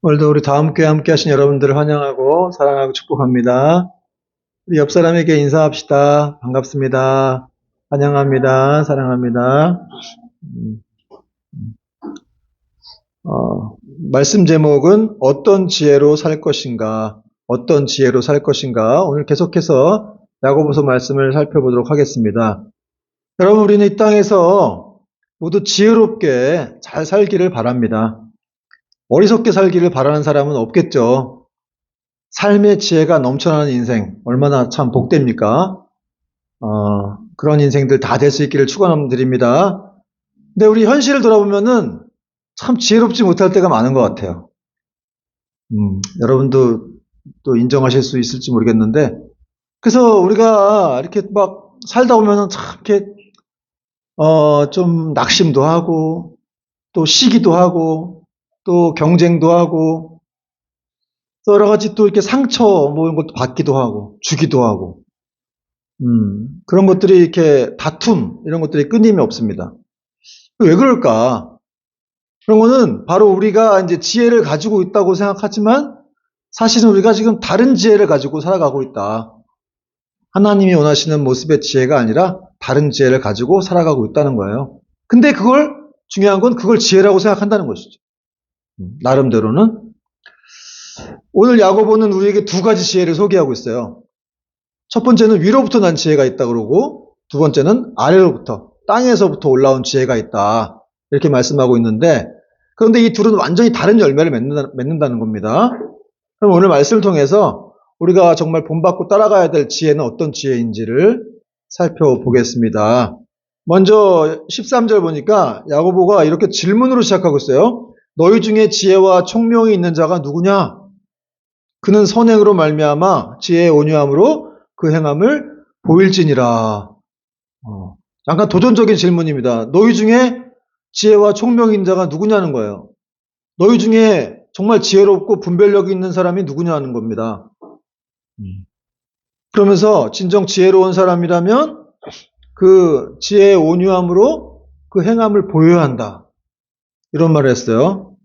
오늘도 우리 다 함께 하신 여러분들을 환영하고 사랑하고 축복합니다. 우리 옆 사람에게 인사합시다. 반갑습니다. 환영합니다. 사랑합니다. 음, 어, 말씀 제목은 어떤 지혜로 살 것인가? 어떤 지혜로 살 것인가? 오늘 계속해서 야고보서 말씀을 살펴보도록 하겠습니다. 여러분, 우리는 이 땅에서 모두 지혜롭게 잘 살기를 바랍니다. 어리석게 살기를 바라는 사람은 없겠죠. 삶의 지혜가 넘쳐나는 인생, 얼마나 참 복됩니까? 그런 인생들 다 될 수 있기를 축원드립니다. 근데 우리 현실을 돌아보면은 참 지혜롭지 못할 때가 많은 것 같아요. 여러분도 또 인정하실 수 있을지 모르겠는데, 그래서 우리가 이렇게 막 살다 보면은 참 이렇게, 좀 낙심도 하고, 또 시기도 하고, 또 경쟁도 하고, 또 여러 가지 또 이렇게 상처 뭐 이런 것도 받기도 하고, 주기도 하고, 그런 것들이 이렇게 다툼, 이런 것들이 끊임이 없습니다. 왜 그럴까? 그런 거는 바로 우리가 이제 지혜를 가지고 있다고 생각하지만 사실은 우리가 지금 다른 지혜를 가지고 살아가고 있다. 하나님이 원하시는 모습의 지혜가 아니라 다른 지혜를 가지고 살아가고 있다는 거예요. 근데 중요한 건 그걸 지혜라고 생각한다는 것이죠. 나름대로는. 오늘 야고보는 우리에게 두 가지 지혜를 소개하고 있어요. 첫 번째는 위로부터 난 지혜가 있다 그러고 두 번째는 아래로부터 땅에서부터 올라온 지혜가 있다 이렇게 말씀하고 있는데 그런데 이 둘은 완전히 다른 열매를 맺는다는 겁니다. 그럼 오늘 말씀을 통해서 우리가 정말 본받고 따라가야 될 지혜는 어떤 지혜인지를 살펴보겠습니다. 먼저 13절 보니까 야고보가 이렇게 질문으로 시작하고 있어요. 너희 중에 지혜와 총명이 있는 자가 누구냐? 그는 선행으로 말미암아 지혜의 온유함으로 그 행함을 보일지니라. 약간 도전적인 질문입니다. 너희 중에 지혜와 총명인 자가 누구냐는 거예요. 너희 중에 정말 지혜롭고 분별력이 있는 사람이 누구냐는 겁니다. 그러면서 진정 지혜로운 사람이라면 그 지혜의 온유함으로 그 행함을 보여야 한다. 이런 말을 했어요.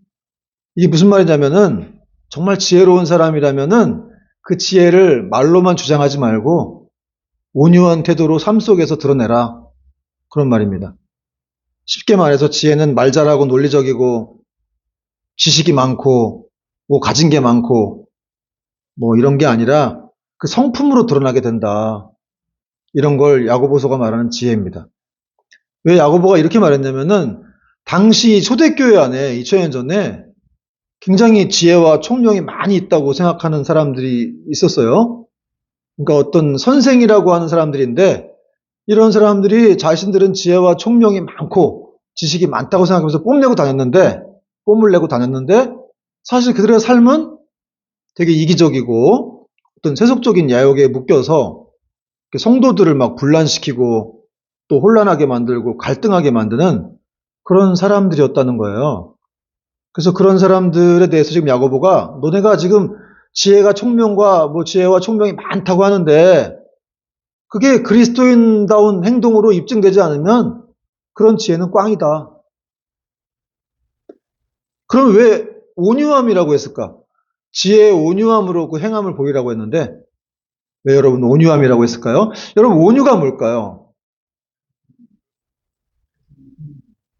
이게 무슨 말이냐면은 정말 지혜로운 사람이라면은 그 지혜를 말로만 주장하지 말고 온유한 태도로 삶 속에서 드러내라. 그런 말입니다. 쉽게 말해서 지혜는 말 잘하고 논리적이고 지식이 많고 뭐 가진 게 많고 뭐 이런 게 아니라 그 성품으로 드러나게 된다. 이런 걸 야고보서가 말하는 지혜입니다. 왜 야고보가 이렇게 말했냐면은 당시 초대교회 안에 2000년 전에 굉장히 지혜와 총명이 많이 있다고 생각하는 사람들이 있었어요. 그러니까 어떤 선생이라고 하는 사람들인데 이런 사람들이 자신들은 지혜와 총명이 많고 지식이 많다고 생각하면서 뽐을 내고 다녔는데 사실 그들의 삶은 되게 이기적이고 어떤 세속적인 야욕에 묶여서 성도들을 막 분란시키고 또 혼란하게 만들고 갈등하게 만드는 그런 사람들이었다는 거예요. 그래서 그런 사람들에 대해서 지금 야고보가 너네가 지금 지혜와 총명이 많다고 하는데 그게 그리스도인다운 행동으로 입증되지 않으면 그런 지혜는 꽝이다. 그럼 왜 온유함이라고 했을까? 지혜의 온유함으로 그 행함을 보이라고 했는데 왜 여러분 온유함이라고 했을까요? 여러분 온유가 뭘까요?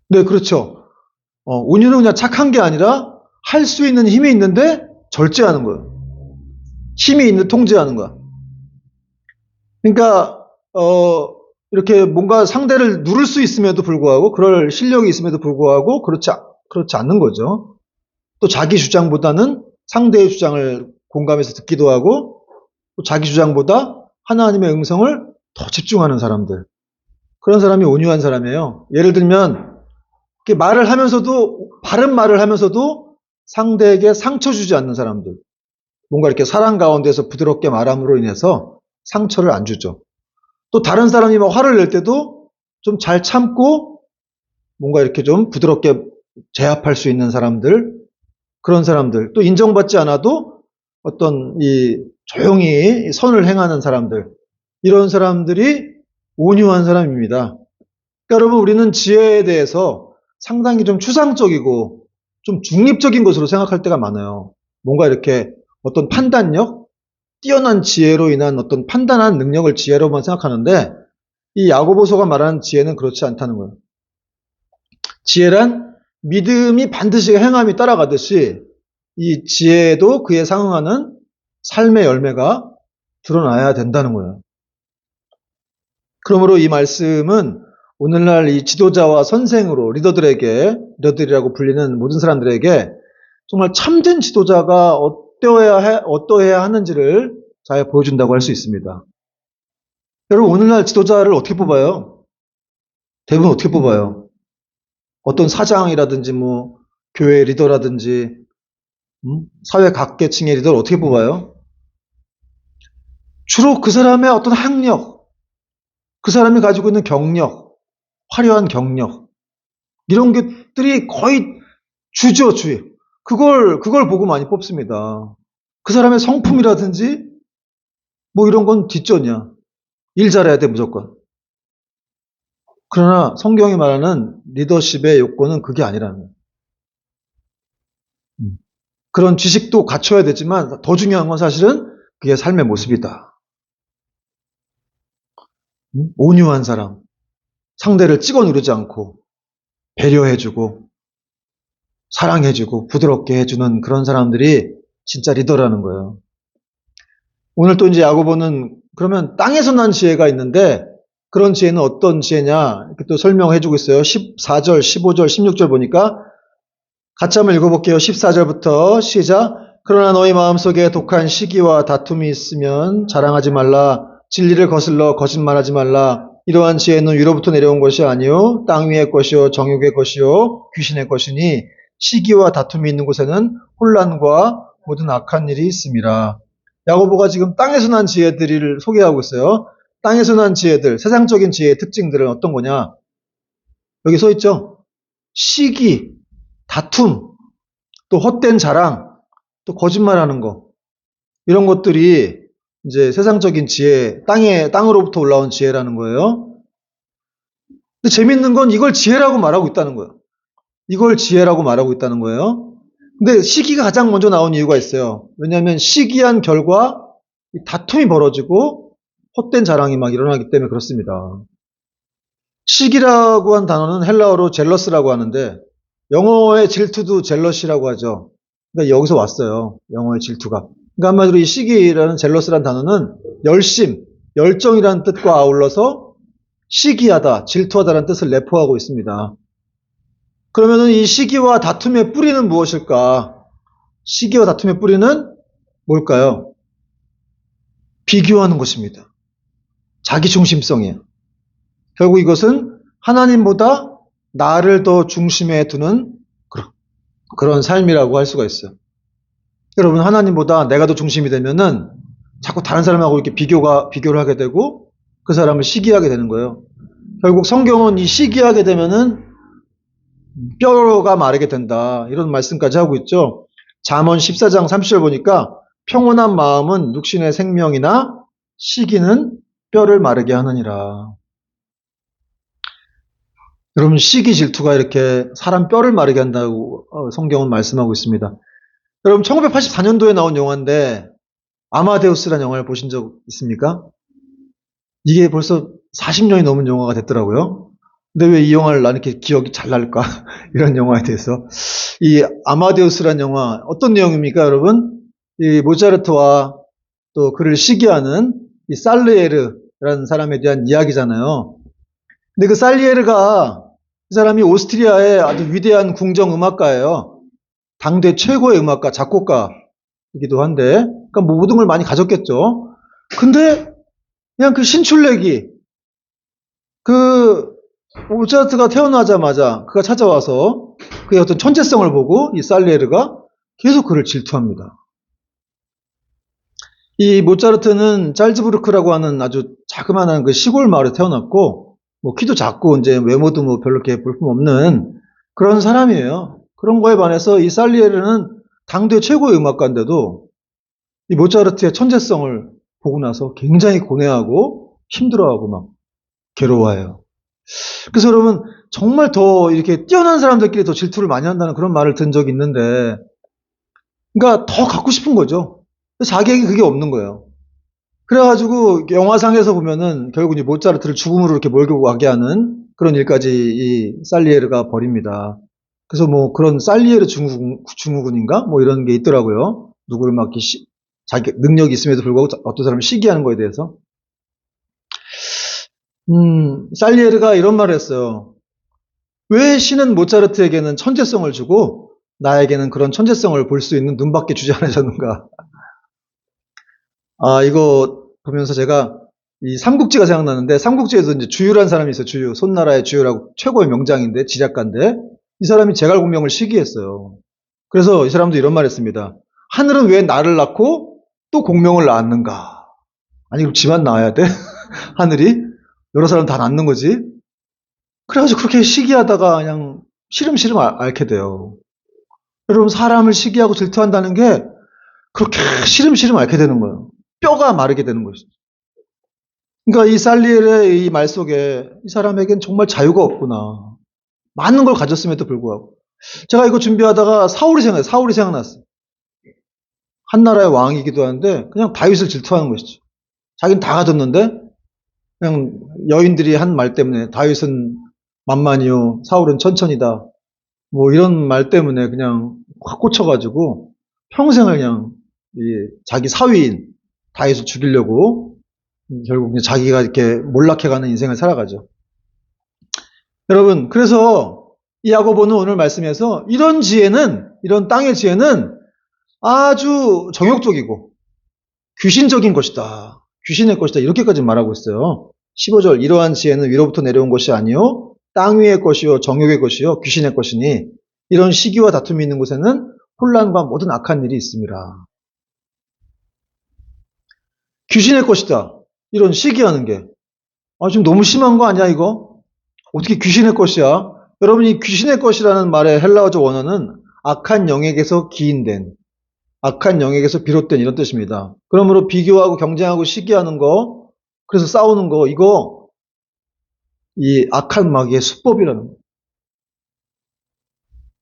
네, 그렇죠. 온유는 그냥 착한 게 아니라 할 수 있는 힘이 있는데 절제하는 거예요. 힘이 있는 통제하는 거야. 그러니까 이렇게 뭔가 상대를 누를 수 있음에도 불구하고 그럴 실력이 있음에도 불구하고 그렇지 않는 거죠. 또 자기 주장보다는 상대의 주장을 공감해서 듣기도 하고 또 자기 주장보다 하나님의 음성을 더 집중하는 사람들. 그런 사람이 온유한 사람이에요. 예를 들면 이렇게 바른 말을 하면서도 상대에게 상처 주지 않는 사람들. 뭔가 이렇게 사랑 가운데서 부드럽게 말함으로 인해서 상처를 안 주죠. 또 다른 사람이 막 화를 낼 때도 좀 잘 참고 뭔가 이렇게 좀 부드럽게 제압할 수 있는 사람들, 그런 사람들, 또 인정받지 않아도 어떤 조용히 선을 행하는 사람들, 이런 사람들이 온유한 사람입니다. 그러니까 여러분, 우리는 지혜에 대해서 상당히 좀 추상적이고 좀 중립적인 것으로 생각할 때가 많아요. 뭔가 이렇게 어떤 판단력, 뛰어난 지혜로 인한 어떤 판단한 능력을 지혜로만 생각하는데 이 야고보서가 말하는 지혜는 그렇지 않다는 거예요. 지혜란 믿음이 반드시 행함이 따라가듯이 이 지혜도 그에 상응하는 삶의 열매가 드러나야 된다는 거예요. 그러므로 이 말씀은 오늘날 이 지도자와 선생으로 리더들이라고 불리는 모든 사람들에게 정말 참된 지도자가 어떠해야 하는지를 잘 보여준다고 할 수 있습니다. 여러분, 오늘날 지도자를 어떻게 뽑아요? 대부분 어떻게 뽑아요? 어떤 사장이라든지 뭐 교회 리더라든지 사회 각계층의 리더를 어떻게 뽑아요? 주로 그 사람의 어떤 학력, 그 사람이 가지고 있는 경력, 화려한 경력 이런 것들이 거의 주죠, 주요. 그걸 보고 많이 뽑습니다. 그 사람의 성품이라든지 뭐 이런 건 뒷전이야. 일 잘해야 돼, 무조건. 그러나 성경이 말하는 리더십의 요건은 그게 아니라는 거예요. 그런 지식도 갖춰야 되지만 더 중요한 건 사실은 그게 삶의 모습이다. 온유한 사람, 상대를 찍어 누르지 않고 배려해주고 사랑해주고 부드럽게 해주는 그런 사람들이 진짜 리더라는 거예요. 오늘 또 이제 야고보는 그러면 땅에서 난 지혜가 있는데 그런 지혜는 어떤 지혜냐 이렇게 또 설명해주고 있어요. 14절, 15절, 16절 보니까 같이 한번 읽어볼게요. 14절부터 시작. 그러나 너희 마음속에 독한 시기와 다툼이 있으면 자랑하지 말라. 진리를 거슬러 거짓말하지 말라. 이러한 지혜는 위로부터 내려온 것이 아니요 땅 위의 것이요 정욕의 것이요 귀신의 것이니 시기와 다툼이 있는 곳에는 혼란과 모든 악한 일이 있음이라. 야고보가 지금 땅에서 난 지혜들을 소개하고 있어요. 땅에서 난 지혜들, 세상적인 지혜의 특징들은 어떤 거냐? 여기 써 있죠. 시기, 다툼, 또 헛된 자랑, 또 거짓말하는 거 이런 것들이 이제 세상적인 지혜, 땅으로부터 올라온 지혜라는 거예요. 근데 재밌는 건 이걸 지혜라고 말하고 있다는 거예요. 이걸 지혜라고 말하고 있다는 거예요. 근데 시기가 가장 먼저 나온 이유가 있어요. 왜냐하면 시기한 결과 다툼이 벌어지고 헛된 자랑이 막 일어나기 때문에 그렇습니다. 시기라고 한 단어는 헬라어로 젤러스라고 하는데 영어의 질투도 젤러시라고 하죠. 그러니까 여기서 왔어요. 영어의 질투가. 그러니까 한마디로 이 시기라는 젤러스라는 단어는 열심, 열정이라는 뜻과 아울러서 시기하다, 질투하다라는 뜻을 내포하고 있습니다. 그러면은 이 시기와 다툼의 뿌리는 무엇일까? 시기와 다툼의 뿌리는 뭘까요? 비교하는 것입니다. 자기중심성이에요. 결국 이것은 하나님보다 나를 더 중심에 두는 그런 삶이라고 할 수가 있어요. 여러분, 하나님보다 내가 더 중심이 되면은 자꾸 다른 사람하고 이렇게 비교를 하게 되고 그 사람을 시기하게 되는 거예요. 결국 성경은 이 시기하게 되면은 뼈가 마르게 된다. 이런 말씀까지 하고 있죠. 잠언 14장 30절 보니까 평온한 마음은 육신의 생명이나 시기는 뼈를 마르게 하느니라. 여러분, 시기 질투가 이렇게 사람 뼈를 마르게 한다고 성경은 말씀하고 있습니다. 여러분, 1984년도에 나온 영화인데 아마데우스라는 영화를 보신 적 있습니까? 이게 벌써 40년이 넘은 영화가 됐더라고요. 근데 왜 이 영화를 나는 이렇게 기억이 잘 날까? 이런 영화에 대해서. 이 아마데우스라는 영화 어떤 내용입니까, 여러분? 이 모차르트와 또 그를 시기하는 이 살리에르라는 사람에 대한 이야기잖아요. 근데 그 살리에르가 이 사람이 오스트리아의 아주 위대한 궁정 음악가예요. 당대 최고의 음악가, 작곡가이기도 한데, 그러니까 뭐 모든 걸 많이 가졌겠죠. 근데 그냥 그 신출내기, 그 모차르트가 태어나자마자 그가 찾아와서 그의 어떤 천재성을 보고 이 살리에르가 계속 그를 질투합니다. 이 모차르트는 짤즈부르크라고 하는 아주 자그마한 그 시골 마을에 태어났고, 뭐 키도 작고 이제 외모도 뭐 별로 이렇게 볼품없는 그런 사람이에요. 그런 거에 반해서 이 살리에르는 당대 최고의 음악가인데도 이 모차르트의 천재성을 보고 나서 굉장히 고뇌하고 힘들어하고 막 괴로워해요. 그래서 여러분, 정말 더 이렇게 뛰어난 사람들끼리 더 질투를 많이 한다는 그런 말을 든 적이 있는데, 그러니까 더 갖고 싶은 거죠. 자기에게 그게 없는 거예요. 그래가지고 영화상에서 보면은 결국 이제 모차르트를 죽음으로 이렇게 몰고 가게 하는 그런 일까지 이 살리에르가 벌입니다. 그래서 뭐 그런 살리에르 증후군인가 뭐 이런 게 있더라고요. 누구를 막 이렇게 자기 능력이 있음에도 불구하고 어떤 사람을 시기하는 거에 대해서. 살리에르가 이런 말을 했어요. 왜 신은 모차르트에게는 천재성을 주고 나에게는 그런 천재성을 볼 수 있는 눈밖에 주지 않으셨는가. 아, 이거 보면서 제가 이 삼국지가 생각나는데, 삼국지에도 이제 주유라는 사람이 있어요. 주유. 손나라의 주유라고 최고의 명장인데, 지작가인데, 이 사람이 제갈공명을 시기했어요. 그래서 이 사람도 이런 말 했습니다. 하늘은 왜 나를 낳고 또 공명을 낳았는가? 아니, 그럼 지만 낳아야 돼? 하늘이? 여러 사람 다 낳는 거지? 그래가지고 그렇게 시기하다가 그냥 시름시름 앓게 돼요. 여러분, 사람을 시기하고 질투한다는 게 그렇게 시름시름 앓게 되는 거예요. 뼈가 마르게 되는 것이죠. 그러니까 이 살리엘의 이 말 속에 이 사람에겐 정말 자유가 없구나. 많은 걸 가졌음에도 불구하고. 제가 이거 준비하다가 사울이 생각났어요. 한 나라의 왕이기도 한데 그냥 다윗을 질투하는 것이죠. 자기는 다 가졌는데 그냥 여인들이 한 말 때문에 다윗은 만만이요, 사울은 천천이다. 뭐 이런 말 때문에 그냥 확 꽂혀가지고 평생을 그냥 자기 사위인 다윗을 죽이려고 결국 자기가 이렇게 몰락해가는 인생을 살아가죠. 여러분, 그래서 이 야고보는 오늘 말씀에서 이런 땅의 지혜는 아주 정욕적이고 귀신적인 것이다. 귀신의 것이다. 이렇게까지 말하고 있어요. 15절, 이러한 지혜는 위로부터 내려온 것이 아니요 땅 위의 것이요 정욕의 것이요 귀신의 것이니 이런 시기와 다툼이 있는 곳에는 혼란과 모든 악한 일이 있습니다. 귀신의 것이다. 이런 시기하는 게. 지금 너무 심한 거 아니야, 이거? 어떻게 귀신의 것이야? 여러분, 이 귀신의 것이라는 말의 헬라어적 원어는 악한 영역에서 기인된, 악한 영역에서 비롯된 이런 뜻입니다. 그러므로 비교하고 경쟁하고 시기하는 거, 그래서 싸우는 거, 이거 이 악한 마귀의 수법이라는 거예요.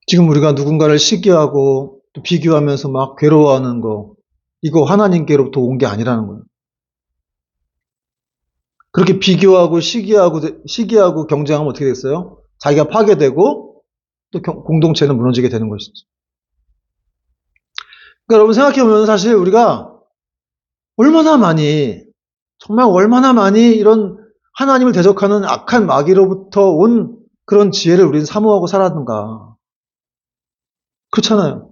지금 우리가 누군가를 시기하고 또 비교하면서 막 괴로워하는 거, 이거 하나님께로부터 온 게 아니라는 거예요. 그렇게 비교하고 시기하고 경쟁하면 어떻게 됐어요? 자기가 파괴되고 또 공동체는 무너지게 되는 것이죠. 그러니까 여러분 생각해보면 사실 우리가 정말 얼마나 많이 이런 하나님을 대적하는 악한 마귀로부터 온 그런 지혜를 우리는 사모하고 살았는가. 그렇잖아요.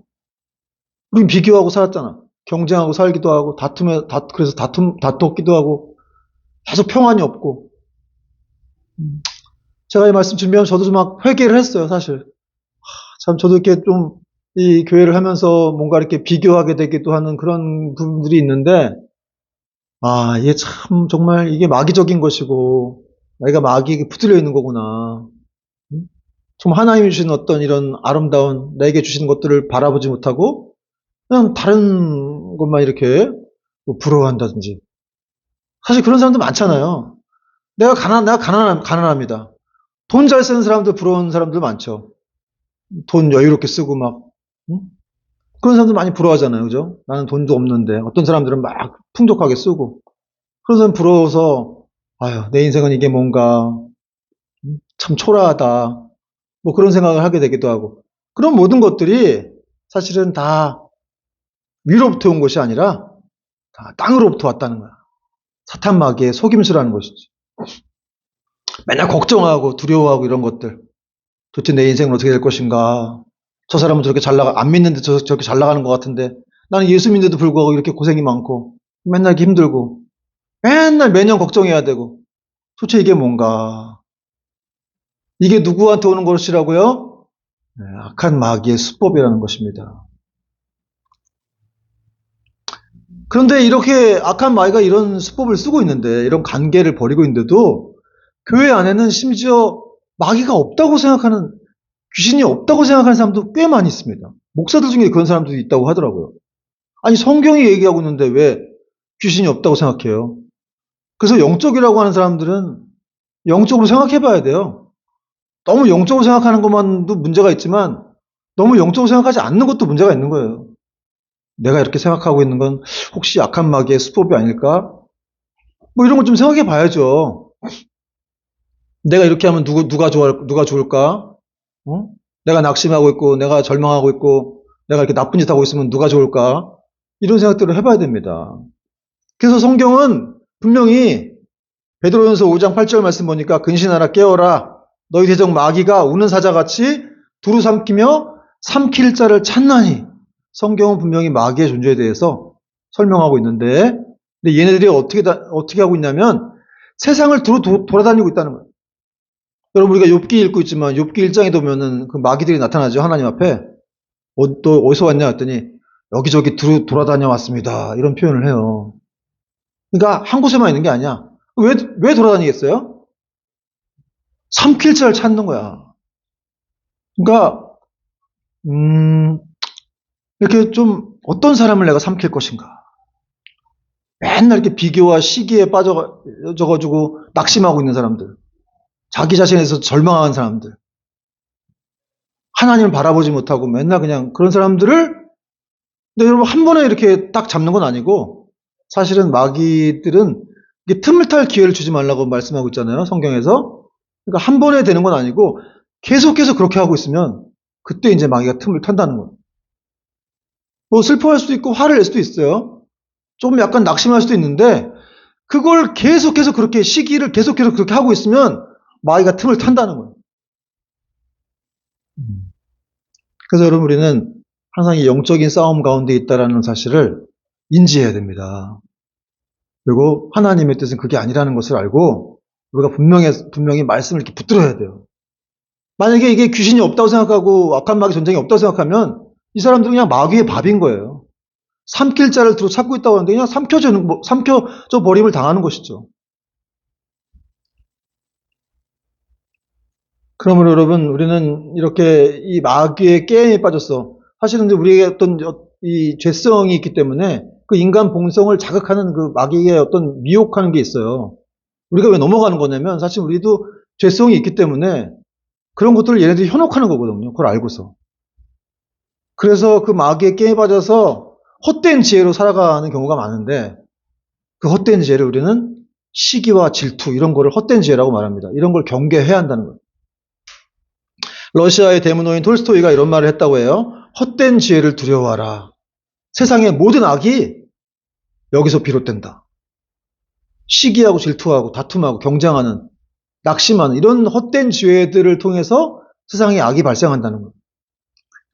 우린 비교하고 살았잖아. 경쟁하고 살기도 하고 그래서 다퉜기도 하고 계속 평안이 없고. 제가 이 말씀 준비하면 저도 좀 막 회개를 했어요, 사실. 참 저도 이렇게 좀 이 교회를 하면서 뭔가 이렇게 비교하게 되기도 하는 그런 부분들이 있는데, 이게 참 정말 이게 마귀적인 것이고 내가 마귀에게 붙들려 있는 거구나. 정말 하나님이 주신 어떤 이런 아름다운 내게 주시는 것들을 바라보지 못하고 그냥 다른 것만 이렇게 뭐 부러워한다든지. 사실 그런 사람도 많잖아요. 내가 가난합니다. 돈 잘 쓰는 사람들 부러운 사람들 많죠. 돈 여유롭게 쓰고 막, 응? 그런 사람들 많이 부러워하잖아요. 그죠? 나는 돈도 없는데 어떤 사람들은 막 풍족하게 쓰고 그런 사람 부러워서 내 인생은 이게 뭔가 참 초라하다. 뭐 그런 생각을 하게 되기도 하고. 그런 모든 것들이 사실은 다 위로부터 온 것이 아니라 다 땅으로부터 왔다는 거야. 사탄 마귀의 속임수라는 것이지. 맨날 걱정하고 두려워하고 이런 것들. 도대체 내 인생은 어떻게 될 것인가. 저 사람은 저렇게 안 믿는데 저렇게 잘 나가는 것 같은데 나는 예수 믿는데도 불구하고 이렇게 고생이 많고 맨날 이렇게 힘들고 맨날 매년 걱정해야 되고 도대체 이게 뭔가. 이게 누구한테 오는 것이라고요? 네, 악한 마귀의 수법이라는 것입니다. 그런데 이렇게 악한 마귀가 이런 수법을 쓰고 있는데, 이런 관계를 벌이고 있는데도 교회 안에는 심지어 마귀가 없다고 생각하는, 귀신이 없다고 생각하는 사람도 꽤 많이 있습니다. 목사들 중에 그런 사람들이 있다고 하더라고요. 아니, 성경이 얘기하고 있는데 왜 귀신이 없다고 생각해요? 그래서 영적이라고 하는 사람들은 영적으로 생각해 봐야 돼요. 너무 영적으로 생각하는 것만도 문제가 있지만 너무 영적으로 생각하지 않는 것도 문제가 있는 거예요. 내가 이렇게 생각하고 있는 건 혹시 악한 마귀의 수법이 아닐까? 뭐 이런 걸 좀 생각해 봐야죠. 내가 이렇게 하면 누가 좋을까? 어? 내가 낙심하고 있고, 내가 절망하고 있고, 내가 이렇게 나쁜 짓 하고 있으면 누가 좋을까? 이런 생각들을 해봐야 됩니다. 그래서 성경은 분명히 베드로전서 5장 8절 말씀 보니까 근신하라 깨어라 너희 대적 마귀가 우는 사자같이 두루 삼키며 삼킬 자를 찾나니 성경은 분명히 마귀의 존재에 대해서 설명하고 있는데 근데 얘네들이 어떻게 하고 있냐면 세상을 두루 돌아다니고 있다는 거예요. 여러분 우리가 욥기 읽고 있지만 욥기 1장에 보면은 그 마귀들이 나타나죠. 하나님 앞에. 또 어디서 왔냐 했더니 여기저기 두루 돌아다녀 왔습니다. 이런 표현을 해요. 그러니까 한 곳에만 있는 게 아니야. 왜 돌아다니겠어요? 삼킬 자를 찾는 거야. 그러니까 이렇게 좀 어떤 사람을 내가 삼킬 것인가. 맨날 이렇게 비교와 시기에 빠져가지고 낙심하고 있는 사람들. 자기 자신에 대해서 절망하는 사람들. 하나님을 바라보지 못하고 맨날 그냥 그런 사람들을 근데 여러분 한 번에 이렇게 딱 잡는 건 아니고 사실은 마귀들은 틈을 탈 기회를 주지 말라고 말씀하고 있잖아요. 성경에서. 그러니까 한 번에 되는 건 아니고 계속해서 그렇게 하고 있으면 그때 이제 마귀가 틈을 탄다는 거예요. 뭐 슬퍼할 수도 있고 화를 낼 수도 있어요. 조금 약간 낙심할 수도 있는데 그걸 계속해서 그렇게 시기를 계속해서 그렇게 하고 있으면 마귀가 틈을 탄다는 거예요. 그래서 여러분 우리는 항상 이 영적인 싸움 가운데 있다라는 사실을 인지해야 됩니다. 그리고 하나님의 뜻은 그게 아니라는 것을 알고 우리가 분명히 말씀을 이렇게 붙들어야 돼요. 만약에 이게 귀신이 없다고 생각하고 악한 마귀 전쟁이 없다고 생각하면 이 사람들은 그냥 마귀의 밥인 거예요. 삼킬 자를 두루 찾고 있다고 하는데 그냥 삼켜져 버림을 당하는 것이죠. 그러므로 여러분 우리는 이렇게 이 마귀의 게임에 빠졌어. 사실은 우리에게 어떤 이 죄성이 있기 때문에 그 인간 본성을 자극하는 그 마귀의 어떤 미혹하는 게 있어요. 우리가 왜 넘어가는 거냐면 사실 우리도 죄성이 있기 때문에 그런 것들을 얘네들이 현혹하는 거거든요. 그걸 알고서. 그래서 그 마귀의 게임에 빠져서 헛된 지혜로 살아가는 경우가 많은데 그 헛된 지혜를 우리는 시기와 질투 이런 거를 헛된 지혜라고 말합니다. 이런 걸 경계해야 한다는 거예요. 러시아의 대문호인 톨스토이가 이런 말을 했다고 해요. 헛된 지혜를 두려워하라. 세상의 모든 악이 여기서 비롯된다. 시기하고 질투하고 다툼하고 경쟁하는 낙심하는 이런 헛된 지혜들을 통해서 세상에 악이 발생한다는 거예요.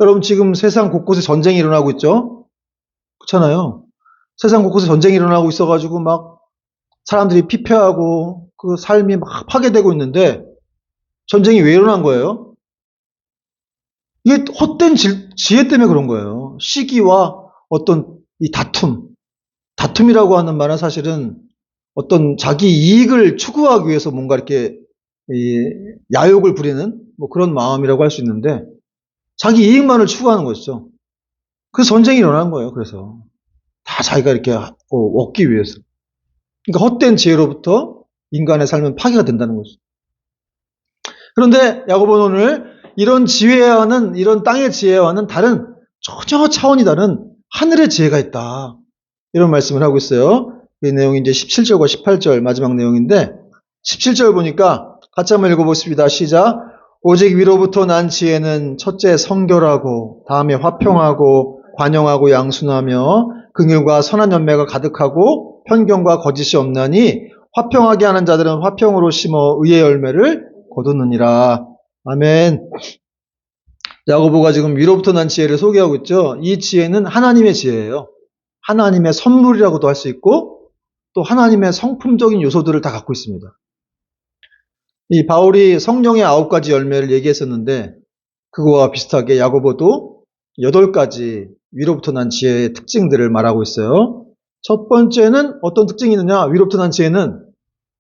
여러분 지금 세상 곳곳에 전쟁이 일어나고 있죠? 그렇잖아요. 세상 곳곳에 전쟁이 일어나고 있어가지고 막 사람들이 피폐하고 그 삶이 막 파괴되고 있는데 전쟁이 왜 일어난 거예요? 이게 헛된 지혜 때문에 그런 거예요. 시기와 어떤 이 다툼이라고 하는 말은 사실은 어떤 자기 이익을 추구하기 위해서 뭔가 이렇게 야욕을 부리는 뭐 그런 마음이라고 할 수 있는데 자기 이익만을 추구하는 것이죠. 그래서 전쟁이 일어난 거예요. 그래서 다 자기가 이렇게 얻기 위해서. 그러니까 헛된 지혜로부터 인간의 삶은 파괴가 된다는 거죠. 그런데 야고보는 오늘 이런 지혜와는 이런 땅의 지혜와는 다른 전혀 차원이 다른 하늘의 지혜가 있다. 이런 말씀을 하고 있어요. 이 내용이 이제 17절과 18절 마지막 내용인데 17절 보니까 같이 한번 읽어보겠습니다. 시작. 오직 위로부터 난 지혜는 첫째 성결하고 다음에 화평하고 관용하고 양순하며 긍휼과 선한 열매가 가득하고 편견과 거짓이 없나니 화평하게 하는 자들은 화평으로 심어 의의 열매를 거두느니라. 아멘. 야고보가 지금 위로부터 난 지혜를 소개하고 있죠. 이 지혜는 하나님의 지혜예요. 하나님의 선물이라고도 할 수 있고 또 하나님의 성품적인 요소들을 다 갖고 있습니다. 이 바울이 성령의 9가지 열매를 얘기했었는데 그거와 비슷하게 야고보도 8가지 위로부터 난 지혜의 특징들을 말하고 있어요. 첫 번째는 어떤 특징이 있느냐? 위로부터 난 지혜는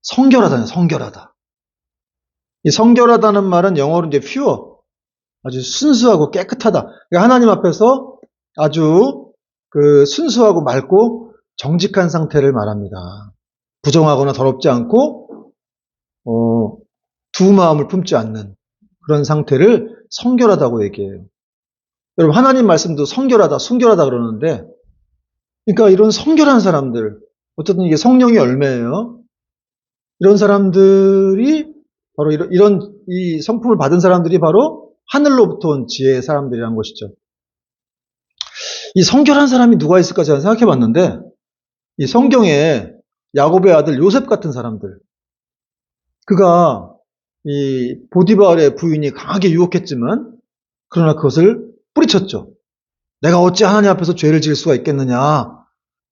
성결하다는 성결하다. 이 성결하다는 말은 영어로 이제 pure, 아주 순수하고 깨끗하다. 그러니까 하나님 앞에서 아주 그 순수하고 맑고 정직한 상태를 말합니다. 부정하거나 더럽지 않고 두 마음을 품지 않는 그런 상태를 성결하다고 얘기해요. 여러분, 하나님 말씀도 성결하다, 순결하다 그러는데, 그러니까 이런 성결한 사람들, 어쨌든 이게 성령의 열매예요. 이런 사람들이 바로 이 성품을 받은 사람들이 바로 하늘로부터 온 지혜의 사람들이라는 것이죠. 이 성결한 사람이 누가 있을까 제가 생각해 봤는데, 이 성경에 야곱의 아들 요셉 같은 사람들, 그가 이 보디발의 부인이 강하게 유혹했지만, 그러나 그것을 뿌리쳤죠. 내가 어찌 하나님 앞에서 죄를 지을 수가 있겠느냐.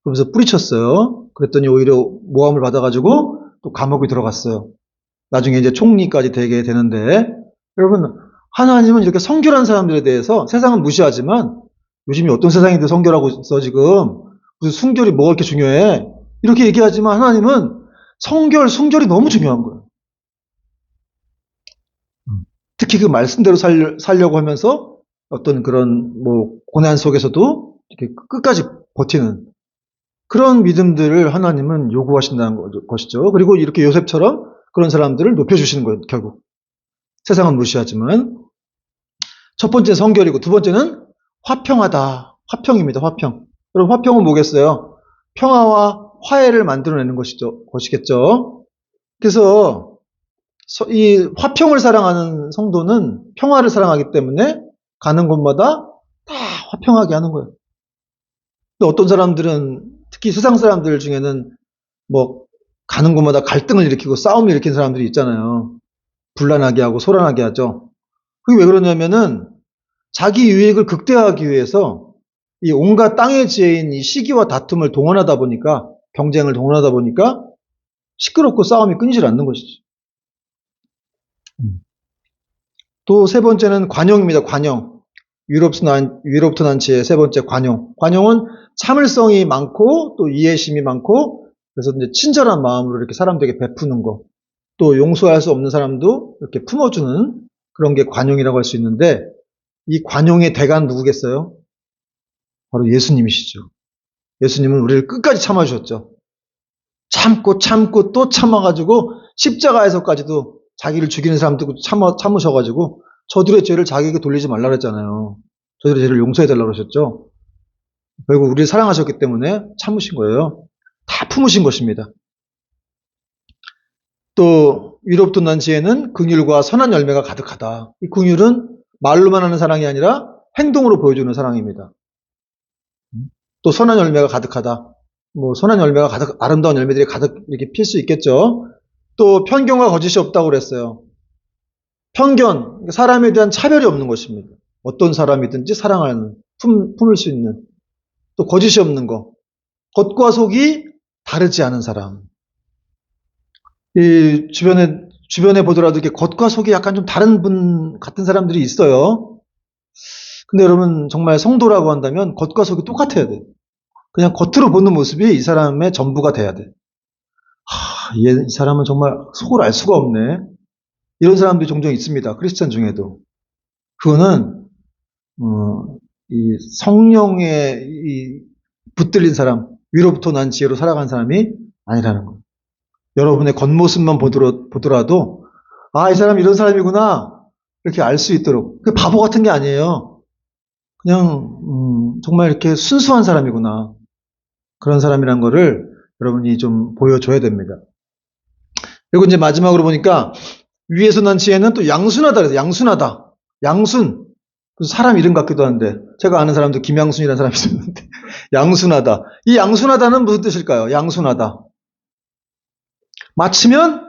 그러면서 뿌리쳤어요. 그랬더니 오히려 모함을 받아가지고 또 감옥에 들어갔어요. 나중에 이제 총리까지 되게 되는데, 여러분, 하나님은 이렇게 성결한 사람들에 대해서 세상은 무시하지만, 요즘이 어떤 세상인데 성결하고 있어, 지금. 무슨 순결이 뭐가 이렇게 중요해? 이렇게 얘기하지만 하나님은 성결, 순결이 너무 중요한 거예요. 특히 그 말씀대로 살려고 하면서 어떤 그런 고난 속에서도 이렇게 끝까지 버티는 그런 믿음들을 하나님은 요구하신다는 것이죠. 그리고 이렇게 요셉처럼 그런 사람들을 높여주시는 거예요, 결국. 세상은 무시하지만. 첫 번째 성결이고, 두 번째는 화평하다. 화평입니다, 화평. 여러분, 화평은 뭐겠어요? 평화와 화해를 만들어내는 것이겠죠. 그래서 이 화평을 사랑하는 성도는 평화를 사랑하기 때문에 가는 곳마다 다 화평하게 하는 거예요. 또 어떤 사람들은, 특히 세상 사람들 중에는 가는 곳마다 갈등을 일으키고 싸움을 일으키는 사람들이 있잖아요. 분란하게 하고 소란하게 하죠. 그게 왜 그러냐면은 자기 유익을 극대화하기 위해서 이 온갖 땅의 지혜인 이 시기와 다툼을 동원하다 보니까, 경쟁을 동원하다 보니까 시끄럽고 싸움이 끊이질 않는 것이죠. 또 세 번째는 관용입니다. 관용. 위로부터 난 지혜 세 번째 관용. 관용은 참을성이 많고 또 이해심이 많고, 그래서 이제 친절한 마음으로 이렇게 사람들에게 베푸는 거. 또 용서할 수 없는 사람도 이렇게 품어주는 그런 게 관용이라고 할 수 있는데, 이 관용의 대가는 누구겠어요? 바로 예수님이시죠. 예수님은 우리를 끝까지 참아주셨죠. 참고 또 참아가지고 십자가에서까지도 자기를 죽이는 사람도 참으셔가지고 저들의 죄를 자기에게 돌리지 말라 그랬잖아요. 저들의 죄를 용서해달라고 그러셨죠. 결국 우리를 사랑하셨기 때문에 참으신 거예요. 다 품으신 것입니다. 또 위로부터 난 지혜는 긍휼과 선한 열매가 가득하다. 이 긍휼은 말로만 하는 사랑이 아니라 행동으로 보여주는 사랑입니다. 또 선한 열매가 가득하다. 선한 열매가 아름다운 열매들이 가득 이렇게 필 수 있겠죠. 또 편견과 거짓이 없다고 그랬어요. 편견, 사람에 대한 차별이 없는 것입니다. 어떤 사람이든지 사랑하는, 품을 수 있는. 또 거짓이 없는 것. 겉과 속이 다르지 않은 사람. 이 주변에 보더라도 이렇게 겉과 속이 약간 좀 다른 분 같은 사람들이 있어요. 근데 여러분, 정말 성도라고 한다면 겉과 속이 똑같아야 돼. 그냥 겉으로 보는 모습이 이 사람의 전부가 돼야 돼. 이 사람은 정말 속을 알 수가 없네. 이런 사람들이 종종 있습니다. 크리스찬 중에도. 그거는 이 성령에 붙들린 사람, 위로부터 난 지혜로 살아간 사람이 아니라는 거예요. 여러분의 겉모습만 보더라도 이 사람 이런 사람이구나 이렇게 알 수 있도록. 그 바보 같은 게 아니에요. 그냥 정말 이렇게 순수한 사람이구나. 그런 사람이란 거를 여러분이 좀 보여줘야 됩니다. 그리고 이제 마지막으로 보니까 위에서 난 지혜는 또 양순하다 그래서 양순하다. 양순. 사람 이름 같기도 한데 제가 아는 사람도 김양순이라는 사람이 있었는데 양순하다. 이 양순하다는 무슨 뜻일까요? 양순하다. 마치면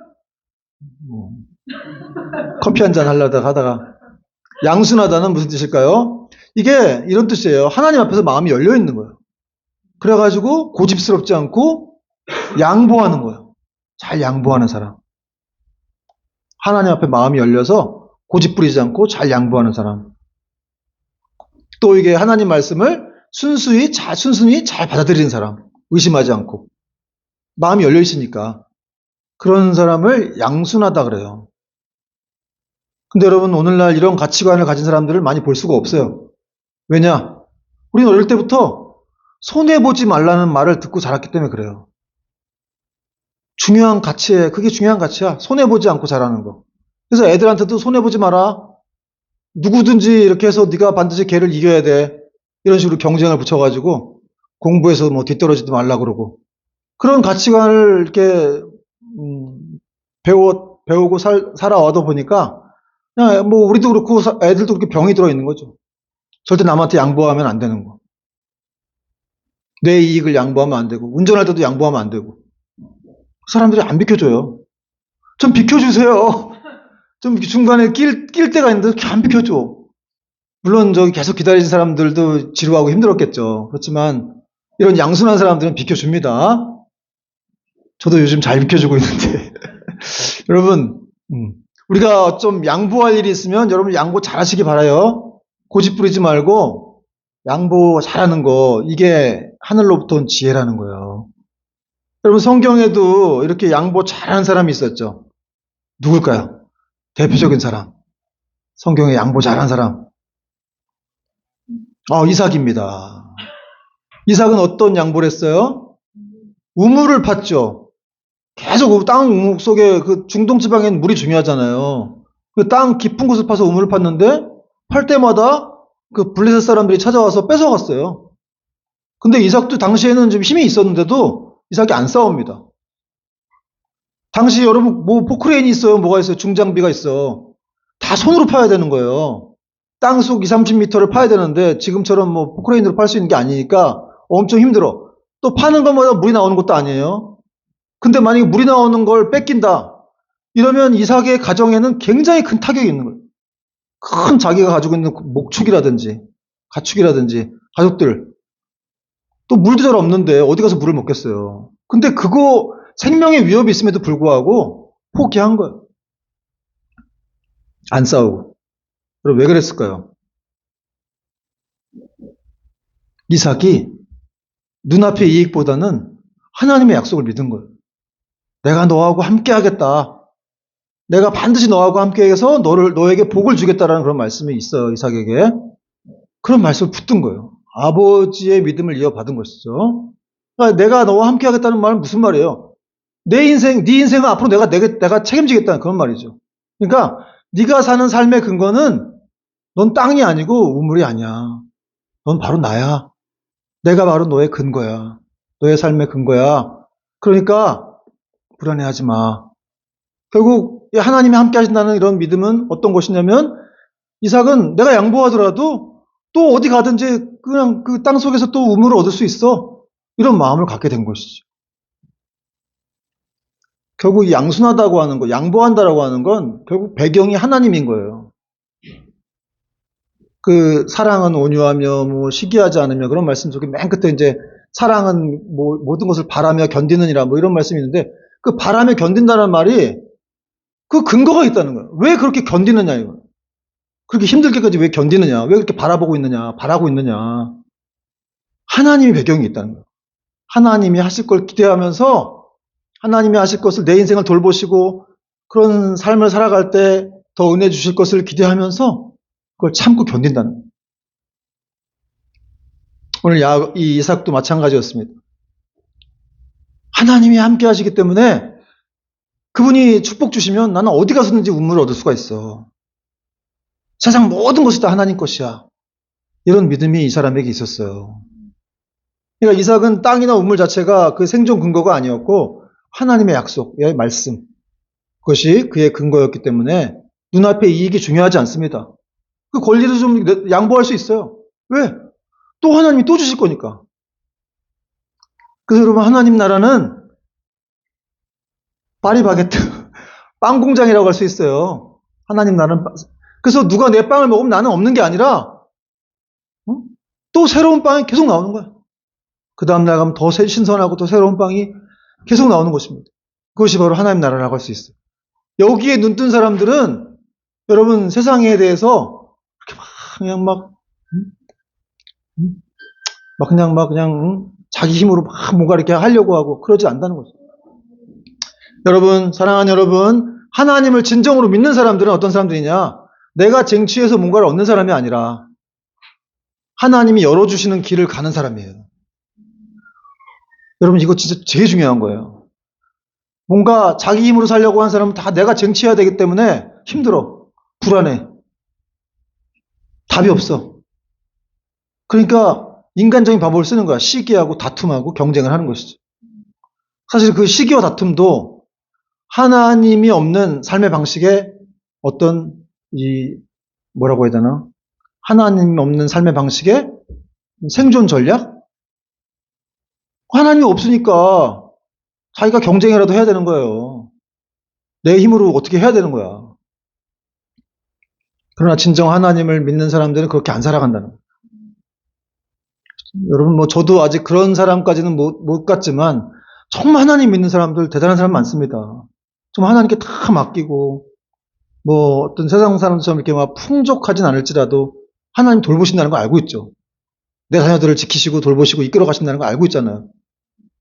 커피 한잔 하다가 양순하다는 무슨 뜻일까요? 이게 이런 뜻이에요. 하나님 앞에서 마음이 열려 있는 거예요. 그래가지고 고집스럽지 않고 양보하는 거예요. 잘 양보하는 사람. 하나님 앞에 마음이 열려서 고집 부리지 않고 잘 양보하는 사람. 또 이게 하나님 말씀을 순순히 잘 받아들이는 사람. 의심하지 않고. 마음이 열려 있으니까. 그런 사람을 양순하다 그래요. 근데 여러분, 오늘날 이런 가치관을 가진 사람들을 많이 볼 수가 없어요. 왜냐? 우리는 어릴 때부터 손해보지 말라는 말을 듣고 자랐기 때문에 그래요. 그게 중요한 가치야. 손해보지 않고 자라는 거. 그래서 애들한테도 손해보지 마라. 누구든지 이렇게 해서 네가 반드시 걔를 이겨야 돼. 이런 식으로 경쟁을 붙여가지고 공부에서 뭐 뒤떨어지지 말라 그러고 그런 가치관을 이렇게 배우고 살아와다 보니까 그냥 뭐 우리도 그렇고 애들도 그렇게 병이 들어 있는 거죠. 절대 남한테 양보하면 안 되는 거. 내 이익을 양보하면 안 되고 운전할 때도 양보하면 안 되고 사람들이 안 비켜줘요. 좀 비켜주세요. 좀 중간에 낄 때가 있는데 이렇게 안 비켜줘. 물론 저기 계속 기다리는 사람들도 지루하고 힘들었겠죠. 그렇지만 이런 양순한 사람들은 비켜줍니다. 저도 요즘 잘 비켜주고 있는데 여러분 우리가 좀 양보할 일이 있으면 여러분 양보 잘하시기 바라요. 고집 부리지 말고 양보 잘하는 거 이게 하늘로부터 온 지혜라는 거예요. 여러분 성경에도 이렇게 양보 잘하는 사람이 있었죠. 누굴까요? 대표적인 사람. 성경에 양보 잘한 사람. 이삭입니다. 이삭은 어떤 양보를 했어요? 우물을 팠죠. 계속 땅 우물 속에 그 중동 지방에는 물이 중요하잖아요. 그 땅 깊은 곳을 파서 우물을 팠는데 팔 때마다 그 블레셋 사람들이 찾아와서 뺏어갔어요. 근데 이삭도 당시에는 좀 힘이 있었는데도 이삭이 안 싸웁니다. 당시 여러분 뭐 포크레인이 있어요? 뭐가 있어요? 중장비가 있어. 다 손으로 파야 되는 거예요. 땅속 20, 30m를 파야 되는데 지금처럼 뭐 포크레인으로 팔 수 있는 게 아니니까 엄청 힘들어. 또 파는 것마다 물이 나오는 것도 아니에요. 근데 만약에 물이 나오는 걸 뺏긴다. 이러면 이삭의 가정에는 굉장히 큰 타격이 있는 거예요. 큰 자기가 가지고 있는 목축이라든지 가축이라든지 가족들 또 물도 잘 없는데 어디 가서 물을 먹겠어요. 근데 그거 생명의 위협이 있음에도 불구하고 포기한 거예요. 안 싸우고. 그럼 왜 그랬을까요? 이삭이 눈앞의 이익보다는 하나님의 약속을 믿은 거예요. 내가 너하고 함께 하겠다. 내가 반드시 너하고 함께 해서 너에게 복을 주겠다라는 그런 말씀이 있어요. 이삭에게. 그런 말씀을 붙든 거예요. 아버지의 믿음을 이어받은 것이죠. 그러니까 내가 너와 함께 하겠다는 말은 무슨 말이에요? 네 인생은 앞으로 내가 책임지겠다는 그런 말이죠. 그러니까 네가 사는 삶의 근거는 넌 땅이 아니고 우물이 아니야. 넌 바로 나야. 내가 바로 너의 근거야. 너의 삶의 근거야. 그러니까 불안해하지 마. 결국 하나님이 함께 하신다는 이런 믿음은 어떤 것이냐면 이삭은 내가 양보하더라도 또 어디 가든지 그냥 그 땅 속에서 또 우물을 얻을 수 있어. 이런 마음을 갖게 된 것이죠. 결국 양순하다고 하는 거, 양보한다라고 하는 건 결국 배경이 하나님인 거예요. 그 사랑은 온유하며 뭐 시기하지 않으며 그런 말씀 속에 맨 끝에 이제 사랑은 뭐 모든 것을 바라며 견디느니라 뭐 이런 말씀이 있는데 그 바라며 견딘다는 말이 그 근거가 있다는 거예요. 왜 그렇게 견디느냐 이거. 그렇게 힘들게까지 왜 견디느냐? 왜 그렇게 바라보고 있느냐? 바라고 있느냐? 하나님의 배경이 있다는 거예요. 하나님이 하실 걸 기대하면서 하나님이 하실 것을 내 인생을 돌보시고 그런 삶을 살아갈 때 더 은혜 주실 것을 기대하면서 그걸 참고 견딘다는 거예요. 오늘 이 이삭도 마찬가지였습니다. 하나님이 함께 하시기 때문에 그분이 축복 주시면 나는 어디 가서든지 우물을 얻을 수가 있어. 세상 모든 것이 다 하나님 것이야. 이런 믿음이 이 사람에게 있었어요. 그러니까 이삭은 땅이나 우물 자체가 그 생존 근거가 아니었고 하나님의 약속의 말씀 그것이 그의 근거였기 때문에 눈앞의 이익이 중요하지 않습니다. 그 권리도 좀 양보할 수 있어요. 왜? 또 하나님이 또 주실 거니까. 그래서 여러분 하나님 나라는 파리바게트 빵 공장이라고 할 수 있어요. 하나님 나라는 그래서 누가 내 빵을 먹으면 나는 없는 게 아니라 또 새로운 빵이 계속 나오는 거야. 그 다음 날 가면 더 신선하고 더 새로운 빵이 계속 나오는 것입니다. 그것이 바로 하나님 나라라고 할 수 있어요. 여기에 눈뜬 사람들은 여러분 세상에 대해서 그냥 그냥 자기 힘으로 막 뭔가 이렇게 하려고 하고 그러지 않다는 거죠. 여러분, 사랑하는 여러분, 하나님을 진정으로 믿는 사람들은 어떤 사람들이냐? 내가 쟁취해서 뭔가를 얻는 사람이 아니라 하나님이 열어주시는 길을 가는 사람이에요. 여러분, 이거 진짜 제일 중요한 거예요. 뭔가 자기 힘으로 살려고 하는 사람은 다 내가 쟁취해야 되기 때문에 힘들어. 불안해. 답이 없어. 그러니까 인간적인 방법을 쓰는 거야. 시기하고 다툼하고 경쟁을 하는 것이죠. 사실 그 시기와 다툼도 하나님이 없는 삶의 방식의 어떤 뭐라고 해야 되나? 하나님 없는 삶의 방식의 생존 전략? 하나님이 없으니까 자기가 경쟁이라도 해야 되는 거예요. 내 힘으로 어떻게 해야 되는 거야. 그러나 진정 하나님을 믿는 사람들은 그렇게 안 살아간다는 거예요. 여러분, 저도 아직 그런 사람까지는 못 갔지만, 정말 하나님 믿는 사람들, 대단한 사람 많습니다. 정말 하나님께 다 맡기고, 어떤 세상 사람처럼 이렇게 막 풍족하진 않을지라도, 하나님 돌보신다는 걸 알고 있죠. 내 자녀들을 지키시고 돌보시고 이끌어 가신다는 걸 알고 있잖아요.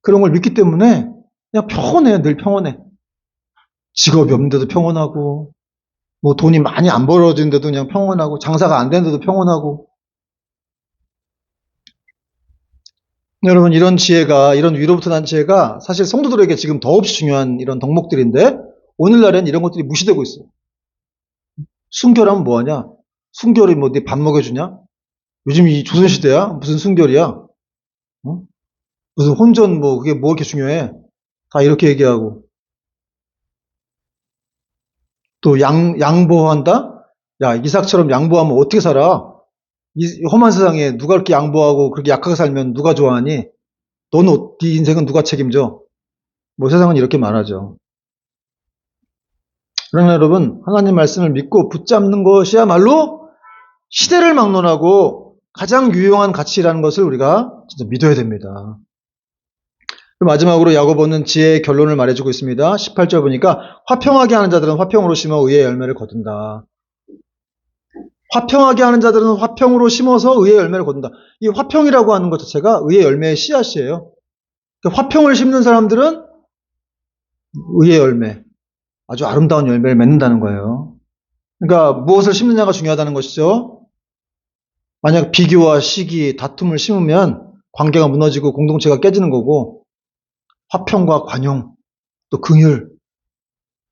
그런 걸 믿기 때문에, 그냥 평온해요. 늘 평온해. 직업이 없는데도 평온하고, 돈이 많이 안 벌어지는데도 그냥 평온하고, 장사가 안 되는데도 평온하고. 여러분, 이런 지혜가, 이런 위로부터 난 지혜가 사실 성도들에게 지금 더없이 중요한 이런 덕목들인데, 오늘날엔 이런 것들이 무시되고 있어요. 순결하면 뭐하냐? 순결이 네 밥 먹여주냐? 요즘 이 조선시대야? 무슨 순결이야? 어? 무슨 혼전 그게 뭐 이렇게 중요해? 다 이렇게 얘기하고. 또 양보한다? 야, 이삭처럼 양보하면 어떻게 살아? 이 험한 세상에 누가 그렇게 양보하고 그렇게 약하게 살면 누가 좋아하니? 너는 네 인생은 누가 책임져? 세상은 이렇게 말하죠. 그러나 여러분, 하나님 말씀을 믿고 붙잡는 것이야말로 시대를 막론하고 가장 유용한 가치라는 것을 우리가 진짜 믿어야 됩니다. 마지막으로 야고보는 지혜의 결론을 말해주고 있습니다. 18절 보니까 화평하게 하는 자들은 화평으로 심어 의의 열매를 거둔다. 화평하게 하는 자들은 화평으로 심어서 의의 열매를 거둔다. 이 화평이라고 하는 것 자체가 의의 열매의 씨앗이에요. 그러니까 화평을 심는 사람들은 의의 열매, 아주 아름다운 열매를 맺는다는 거예요. 그러니까 무엇을 심느냐가 중요하다는 것이죠. 만약 비교와 시기, 다툼을 심으면 관계가 무너지고 공동체가 깨지는 거고, 화평과 관용, 또 긍휼,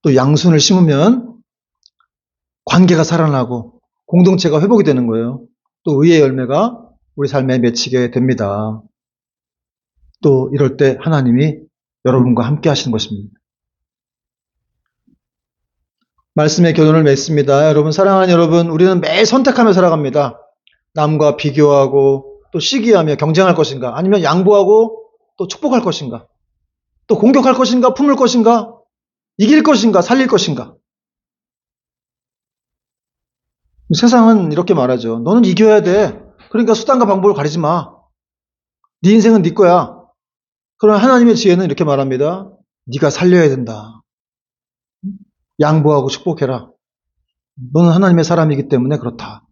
또 양순을 심으면 관계가 살아나고 공동체가 회복이 되는 거예요. 또 의의 열매가 우리 삶에 맺히게 됩니다. 또 이럴 때 하나님이 여러분과 함께 하시는 것입니다. 말씀의 결론을 맺습니다. 여러분, 사랑하는 여러분, 우리는 매일 선택하며 살아갑니다. 남과 비교하고 또 시기하며 경쟁할 것인가, 아니면 양보하고 또 축복할 것인가, 또 공격할 것인가, 품을 것인가, 이길 것인가, 살릴 것인가. 세상은 이렇게 말하죠. 너는 이겨야 돼. 그러니까 수단과 방법을 가리지 마. 네 인생은 네 거야. 그러나 하나님의 지혜는 이렇게 말합니다. 네가 살려야 된다. 양보하고 축복해라. 너는 하나님의 사람이기 때문에 그렇다.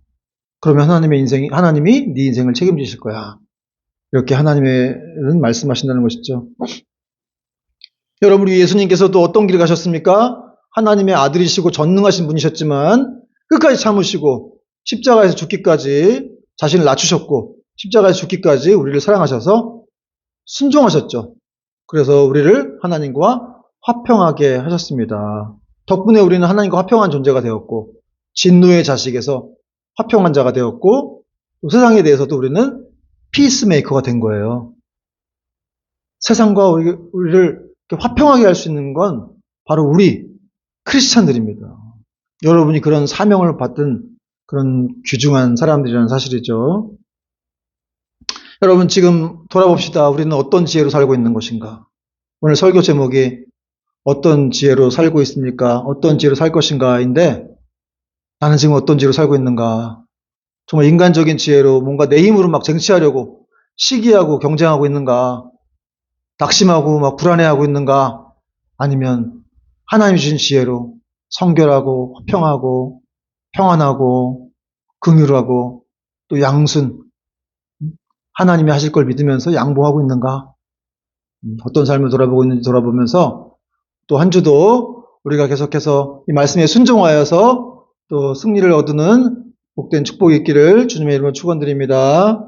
그러면 하나님이 네 인생을 책임지실 거야. 이렇게 하나님은 말씀하신다는 것이죠. 여러분, 우리 예수님께서도 어떤 길을 가셨습니까? 하나님의 아들이시고 전능하신 분이셨지만 끝까지 참으시고 십자가에서 죽기까지 자신을 낮추셨고 십자가에서 죽기까지 우리를 사랑하셔서 순종하셨죠. 그래서 우리를 하나님과 화평하게 하셨습니다. 덕분에 우리는 하나님과 화평한 존재가 되었고 진노의 자식에서 화평한 자가 되었고 또 세상에 대해서도 우리는 피스메이커가 된 거예요. 세상과 우리를 화평하게 할 수 있는 건 바로 우리 크리스찬들입니다. 여러분이 그런 사명을 받은 그런 귀중한 사람들이라는 사실이죠. 여러분, 지금 돌아봅시다. 우리는 어떤 지혜로 살고 있는 것인가? 오늘 설교 제목이 어떤 지혜로 살고 있습니까? 어떤 지혜로 살 것인가인데 나는 지금 어떤 지혜로 살고 있는가? 정말 인간적인 지혜로 뭔가 내 힘으로 막 쟁취하려고 시기하고 경쟁하고 있는가? 낙심하고 막 불안해하고 있는가? 아니면 하나님이 주신 지혜로 성결하고 화평하고 평안하고 긍휼하고 또 양순, 하나님이 하실 걸 믿으면서 양보하고 있는가? 어떤 삶을 돌아보고 있는지 돌아보면서 또 한 주도 우리가 계속해서 이 말씀에 순종하여서 또 승리를 얻는 복된 축복이 있기를 주님의 이름으로 축원드립니다.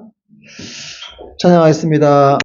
찬양하겠습니다.